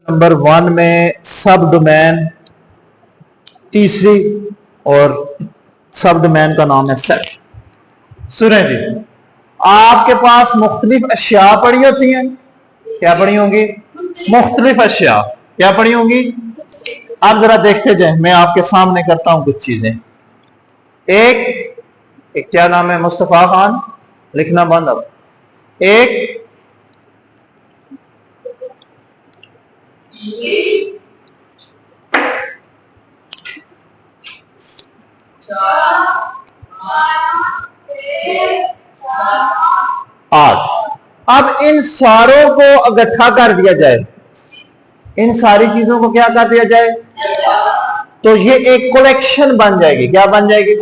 Number 1 में सब domain, तीसरी और सब डोमेन का नाम है सेट। सुने जी, आपके पास मुख्तलिफ अशिया पड़ी होती हैं। क्या पड़ी होंगी? मुख्तलिफ अशिया क्या पड़ी होंगी? अब जरा देखते जाए, मैं आपके सामने करता हूं कुछ चीजें। एक क्या नाम है? मुस्तफा खान, लिखना बंद। अब एक आठ। अब इन सारों को इकट्ठा कर दिया जाए, इन सारी चीजों को क्या कर दिया जाए, तो ये एक कलेक्शन बन जाएगी। क्या बन जाएगी?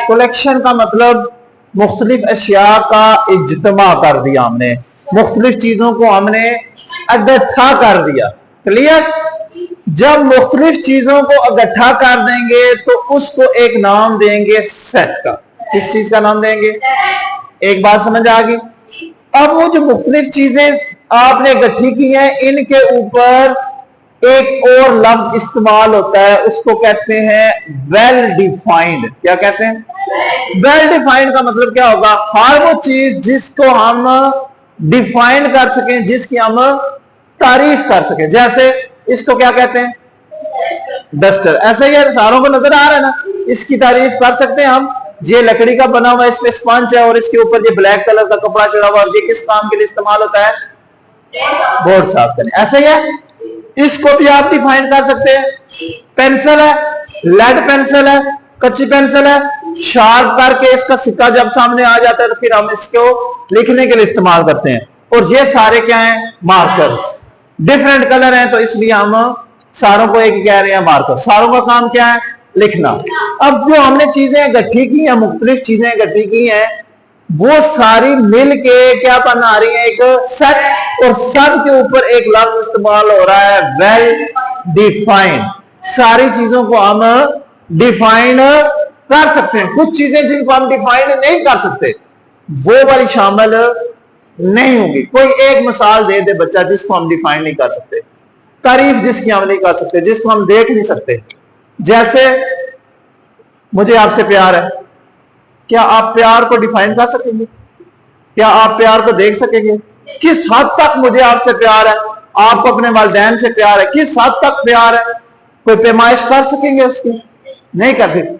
कलेक्शन का मतलब मुख्तलिफ अशिया का इज्तिमा कर दिया हमने, मुख्तलिफ चीजों को हमने इकट्ठा कर दिया। क्लियर? जब मुख्तलिफ चीजों को इकट्ठा कर देंगे तो उसको एक नाम देंगे सेट का। किस चीज का नाम देंगे? एक बात समझ आ गई? अब वो जो मुख्तलिफ चीजें आपने इकट्ठी की हैं, इनके ऊपर एक और लफ्ज इस्तेमाल होता है, उसको कहते हैं वेल डिफाइंड। क्या कहते हैं? वेल डिफाइंड का मतलब क्या होगा? हर वो चीज जिसको हम डिफाइन कर सकें, जिसकी हम तारीफ कर सकें। जैसे इसको क्या कहते हैं? डस्टर। ऐसा ही है, सारों को नजर आ रहा है ना, इसकी तारीफ कर सकते हैं हम। ये लकड़ी का बना हुआ, इसमें स्पंज है और इसके ऊपर ये ब्लैक कलर का कपड़ा चढ़ा हुआ, और ये किस काम के लिए इस्तेमाल होता है? बोर्ड साफ करने। ऐसा ही है, इसको भी आप डिफाइन कर सकते हैं। पेंसिल है, लेड पेंसिल है, कच्ची पेंसिल है, शार्प करके इसका सिक्का जब सामने आ जाता है तो फिर हम इसको लिखने के लिए इस्तेमाल करते हैं। और ये सारे क्या हैं? मार्कर्स। डिफरेंट कलर हैं तो इसलिए हम सारों को एक कह रहे हैं मार्कर। सारों का काम क्या है? लिखना। अब जो हमने चीजें इकट्ठी की हैं, मुख्तलिफ चीजें इकट्ठी की हैं, वो सारी मिल के क्या बना रही है? एक सेट। और सब के ऊपर एक लफ्ज इस्तेमाल हो रहा है वेल डिफाइंड। सारी चीजों को हम डिफाइन कर सकते हैं। कुछ चीजें जिनको हम डिफाइन नहीं कर सकते वो वाली शामिल नहीं होगी। कोई एक मिसाल दे दे बच्चा जिसको हम डिफाइन नहीं कर सकते, तारीफ जिसकी हम नहीं कर सकते, जिसको हम देख नहीं सकते। जैसे मुझे आपसे प्यार है, क्या आप प्यार को डिफाइन कर सकेंगे? क्या आप प्यार को देख सकेंगे? किस हद तक मुझे आपसे प्यार है? आपको अपने वालिदैन से प्यार है, किस हद तक प्यार है? कोई पैमाइश कर सकेंगे उसकी? नहीं कर सकते।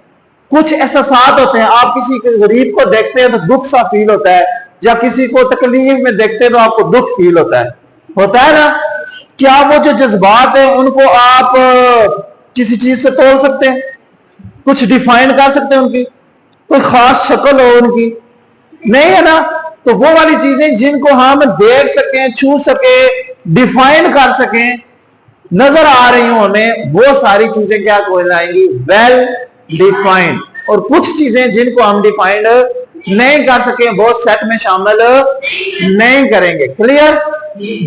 कुछ एहसास होते हैं, आप किसी गरीब को देखते हैं तो दुख सा फील होता है, या किसी को तकलीफ में देखते हैं तो आपको दुख फील होता है ना? क्या वो जो जज्बात है उनको आप किसी चीज से तोल सकते हैं? कुछ डिफाइन कर सकते हैं उनकी? कोई खास शक्ल हो उनकी? नहीं है ना? तो वो वाली चीजें जिनको हम देख सकें, छू सके, डिफाइन कर सकें, नजर आ रही हूं हमें, वो सारी चीजें क्या कहलाएंगी? Well defined. और कुछ चीजें जिनको हम डिफाइंड नहीं कर सके वो सेट में शामिल नहीं करेंगे। क्लियर?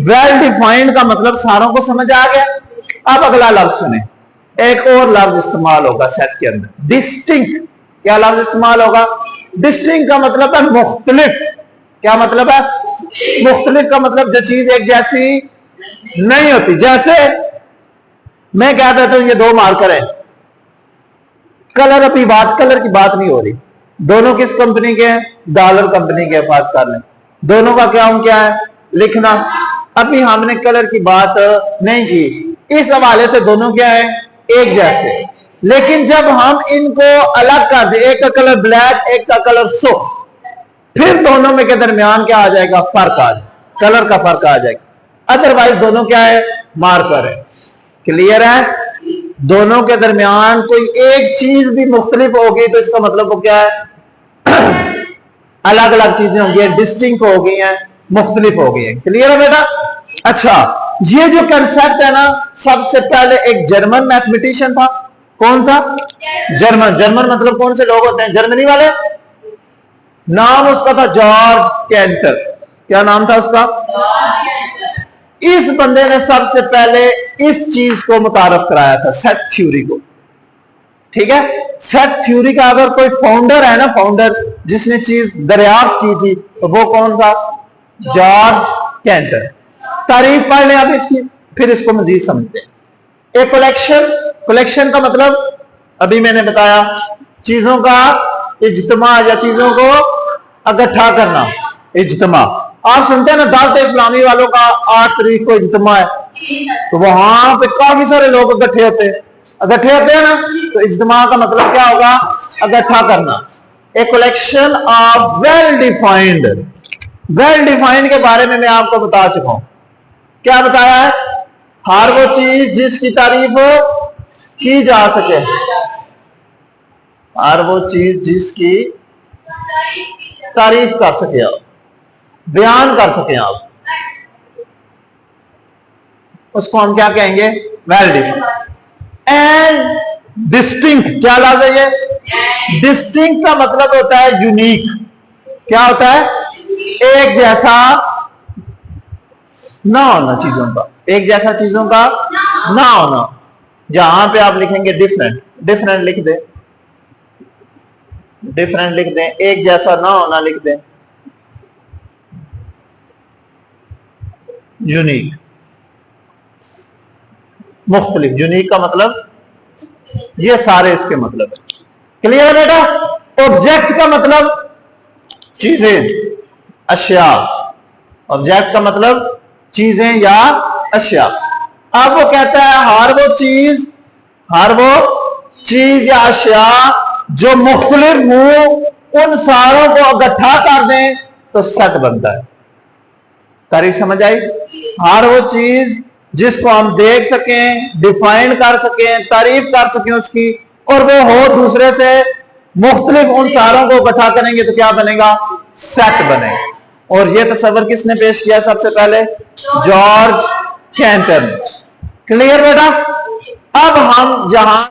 वेल डिफाइंड का मतलब सारों को समझ आ गया। अब अगला लफ्ज सुने, एक और लफ्ज इस्तेमाल होगा सेट के अंदर, डिस्टिंक्ट। क्या लफ्ज इस्तेमाल होगा? डिस्टिंक्ट का मतलब है मुख्तलिफ। क्या मतलब है? मुख्तलिफ का मतलब जो चीज एक जैसी नहीं होती। जैसे मैं क्या कहता हूं, ये दो मार्कर है, कलर कलर की बात नहीं हो रही। दोनों किस कंपनी के हैं? डॉलर कंपनी के। पास कर लें। दोनों का काम क्या है? लिखना। अभी हमने कलर की बात नहीं की, इस हवाले से दोनों क्या है? एक जैसे। लेकिन जब हम इनको अलग कर दे, एक का कलर ब्लैक, एक का कलर सुर्ख, फिर दोनों में के दरमियान क्या आ जाएगा? फर्क आ जाएगा, कलर का फर्क आ जाएगा। अदरवाइज दोनों क्या है? मार्कर है। क्लियर है? दोनों के दरमियान कोई एक चीज भी मुख्तलिफ होगी तो इसका मतलब वो क्या है? अलग अलग चीजें होंगी, डिस्टिंक्ट हो गई हैं, मुख्तलिफ हो गई हैं। क्लियर है बेटा? अच्छा, ये जो कंसेप्ट है ना, सबसे पहले एक जर्मन मैथमेटिशियन था। कौन सा? जर्मन। जर्मन मतलब कौन से लोग होते हैं? जर्मनी वाले। नाम उसका था जॉर्ज कैंटर। क्या नाम था उसका? इस बंदे ने सबसे पहले इस चीज को मुतारफ कराया था, सेट थ्योरी को। ठीक है? सेट थ्योरी का अगर कोई फाउंडर है ना, फाउंडर जिसने चीज दरियाफ्त की थी, तो वो कौन था? George canter. तारीफ पढ़ लें आप इसकी, फिर इसको मजीद समझते हैं। एक कलेक्शन का मतलब अभी मैंने बताया, चीजों का इज्तिमा या चीजों को इकट्ठा करना। इज्तिमा आप सुनते हैं ना, दावत इस्लामी वालों का 8 तारीख को इज्तिमा है, तो वहां पे काफी सारे लोग इकट्ठे होते हैं ना, तो इज्तिमा का मतलब क्या होगा? इकट्ठा करना। A collection of well defined के बारे में मैं आपको बता चुका हूं। क्या बताया है? हर वो चीज जिसकी तारीफ की जा सके, हर वो चीज जिसकी तारीफ कर सके आप, बयान कर सके आप, उसको हम क्या कहेंगे? Well defined and distinct. क्या लाज है ये? डिस्टिंक्ट का मतलब होता है यूनिक। क्या होता है? एक जैसा ना होना चीजों का, एक जैसा चीजों का ना होना। जहां पे आप लिखेंगे डिफरेंट लिख दें, डिफरेंट लिख दें, एक जैसा ना होना लिख दें, यूनिक, मुख्तलिफ। यूनिक का मतलब ये सारे इसके मतलब है। क्लियर बेटा? ऑब्जेक्ट का मतलब चीजें, अशिया। ऑब्जेक्ट का मतलब चीजें या अशिया। अब वो कहता है हर वो चीज या अशिया जो मुख्तलिफ हो, उन सारों को इकट्ठा कर दें तो सेट बनता है। तारीफ समझ आई? हर वो चीज जिसको हम देख सकें, डिफाइन कर सकें, तारीफ कर सकें उसकी, और वो हो दूसरे से मुख्तलिफ, उन सारों को इकट्ठा करेंगे तो क्या बनेगा? सेट बनेगा। और ये तस्वर किसने पेश किया? सबसे पहले जॉर्ज कैंटन। क्लियर बेटा? अब हम जहां